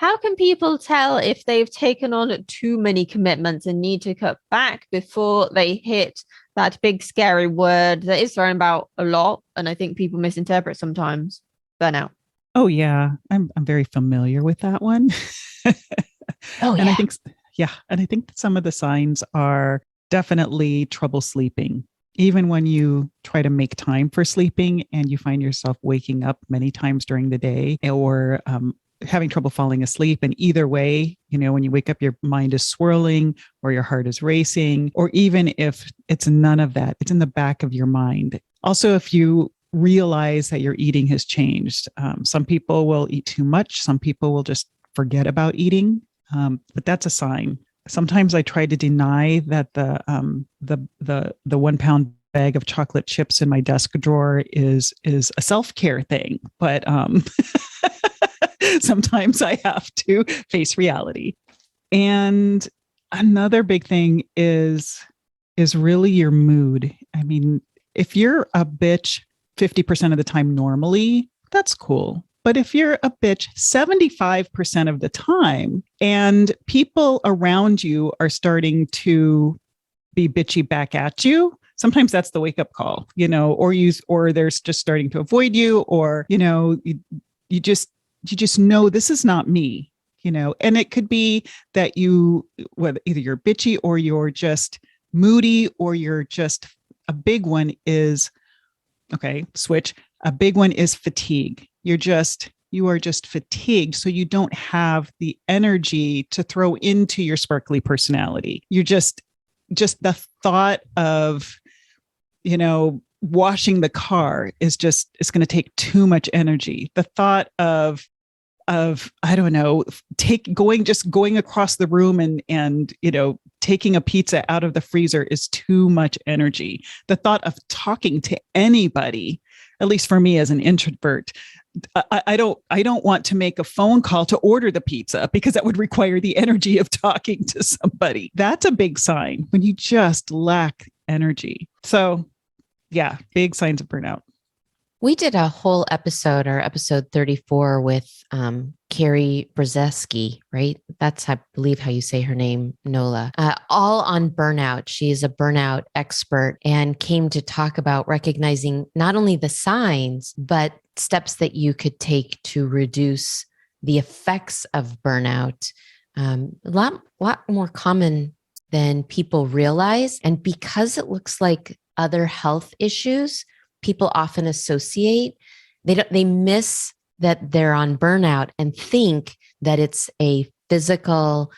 How can people tell if they've taken on too many commitments and need to cut back before they hit that big scary word that is thrown about a lot? And I think people misinterpret sometimes burnout. Oh yeah, I'm very familiar with that one. Oh, And I yeah. think yeah, and I think that some of the signs are definitely trouble sleeping. Even when you try to make time for sleeping and you find yourself waking up many times during the day or having trouble falling asleep. And either way, when you wake up, your mind is swirling or your heart is racing, or even if it's none of that, it's in the back of your mind. Also, if you realize that your eating has changed, some people will eat too much, some people will just forget about eating, but that's a sign. Sometimes I try to deny that the 1 pound bag of chocolate chips in my desk drawer is a self-care thing, but sometimes I have to face reality. And another big thing is really your mood. I mean, if you're a bitch 50% of the time normally, that's cool. But if you're a bitch 75% of the time and people around you are starting to be bitchy back at you, sometimes that's the wake up call, or they're just starting to avoid you, or, you just know this is not me, and it could be that whether either you're bitchy or you're just moody or you're just a big one is okay, switch. A big one is fatigue. You are just fatigued. So you don't have the energy to throw into your sparkly personality. You're just the thought of, washing the car it's going to take too much energy. The thought of I don't know, going across the room and taking a pizza out of the freezer is too much energy. The thought of talking to anybody, at least for me as an introvert, I don't want to make a phone call to order the pizza because that would require the energy of talking to somebody. That's a big sign when you just lack energy. So yeah, big signs of burnout. We did a whole episode, or episode 34, with Carrie Brzeski, right? That's, I believe, how you say her name, Nola. All on burnout. She's a burnout expert and came to talk about recognizing not only the signs, but steps that you could take to reduce the effects of burnout. A lot more common than people realize. And because it looks like other health issues, people often associate, they miss that they're on burnout and think that it's a physical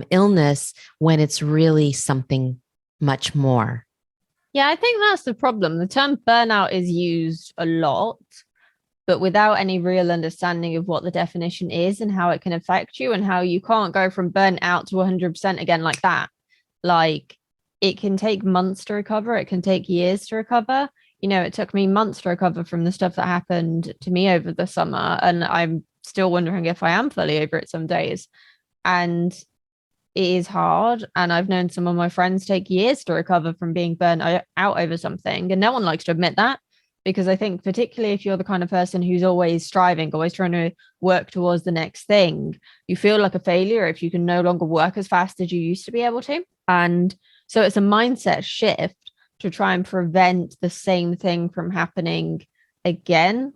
illness when it's really something much more. Yeah, I think that's the problem. The term burnout is used a lot, but without any real understanding of what the definition is and how it can affect you and how you can't go from burnt out to 100% again like that. Like, it can take months to recover. It can take years to recover. It took me months to recover from the stuff that happened to me over the summer. And I'm still wondering if I am fully over it some days. And it is hard. And I've known some of my friends take years to recover from being burnt out over something. And no one likes to admit that, because I think particularly if you're the kind of person who's always striving, always trying to work towards the next thing, you feel like a failure if you can no longer work as fast as you used to be able to. And so it's a mindset shift to try and prevent the same thing from happening again,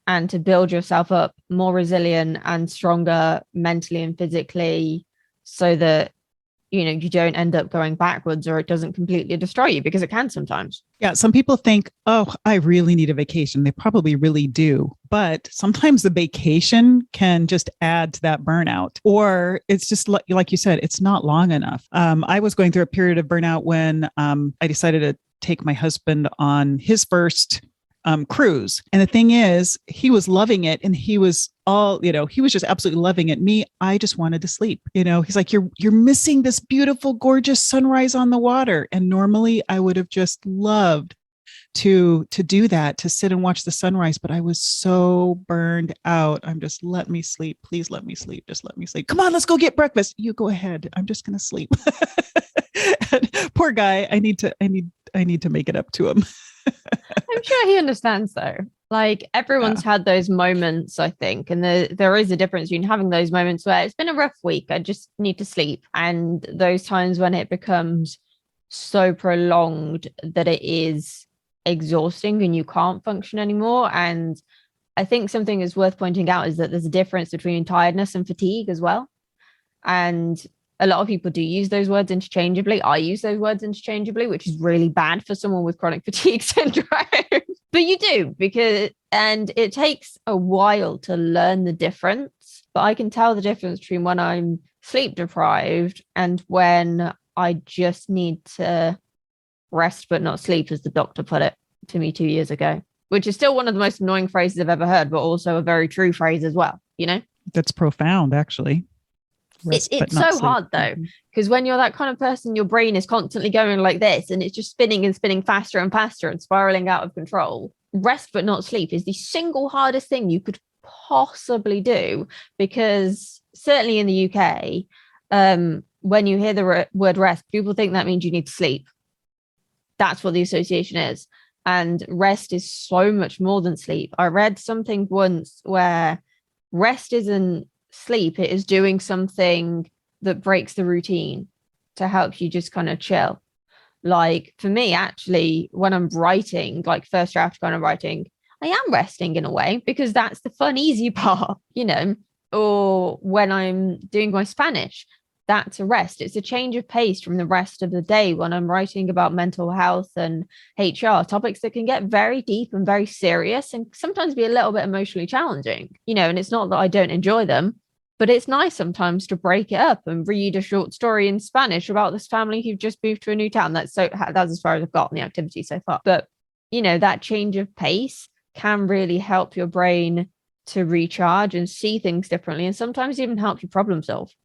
and to build yourself up more resilient and stronger mentally and physically, so that you don't end up going backwards, or it doesn't completely destroy you, because it can sometimes. Yeah, some people think, oh, I really need a vacation. They probably really do. But sometimes the vacation can just add to that burnout. Or it's just like you said, it's not long enough. I was going through a period of burnout when I decided to take my husband on his first cruise. And the thing is, he was loving it, and he was he was just absolutely loving it. Me, I just wanted to sleep. He's like, you're missing this beautiful, gorgeous sunrise on the water. And normally I would have just loved to do that, to sit and watch the sunrise. But I was so burned out. I'm just, let me sleep. Please let me sleep. Just let me sleep. Come on, let's go get breakfast. You go ahead. I'm just going to sleep. Poor guy. I need to make it up to him. I'm sure he understands, though. Like everyone's had those moments, I think, and there is a difference between having those moments where it's been a rough week, I just need to sleep, and those times when it becomes so prolonged that it is exhausting and you can't function anymore. And I think something is worth pointing out is that there's a difference between tiredness and fatigue as well. And a lot of people do use those words interchangeably. I use those words interchangeably, which is really bad for someone with chronic fatigue syndrome. But you do, because, and it takes a while to learn the difference. But I can tell the difference between when I'm sleep deprived and when I just need to rest but not sleep, as the doctor put it to me 2 years ago, which is still one of the most annoying phrases I've ever heard, but also a very true phrase as well, you know? That's profound, actually. It's so hard though, because when you're that kind of person, your brain is constantly going like this and it's just spinning and spinning faster and faster and spiraling out of control. Rest but not sleep is the single hardest thing you could possibly do, because certainly in the UK, when you hear the word rest, people think that means you need to sleep. That's what the association is. And rest is so much more than sleep. I read something once where rest isn't sleep, it is doing something that breaks the routine to help you just kind of chill. Like for me, actually, when I'm writing, like first draft kind of writing, I am resting in a way, because that's the fun, easy part, you know. Or when I'm doing my Spanish, that's a rest. It's a change of pace from the rest of the day when I'm writing about mental health and HR, topics that can get very deep and very serious and sometimes be a little bit emotionally challenging, you know. And it's not that I don't enjoy them, but it's nice sometimes to break it up and read a short story in Spanish about this family who've just moved to a new town. That's as far as I've got in the activity so far. But, you know, that change of pace can really help your brain to recharge and see things differently, and sometimes even help you problem solve.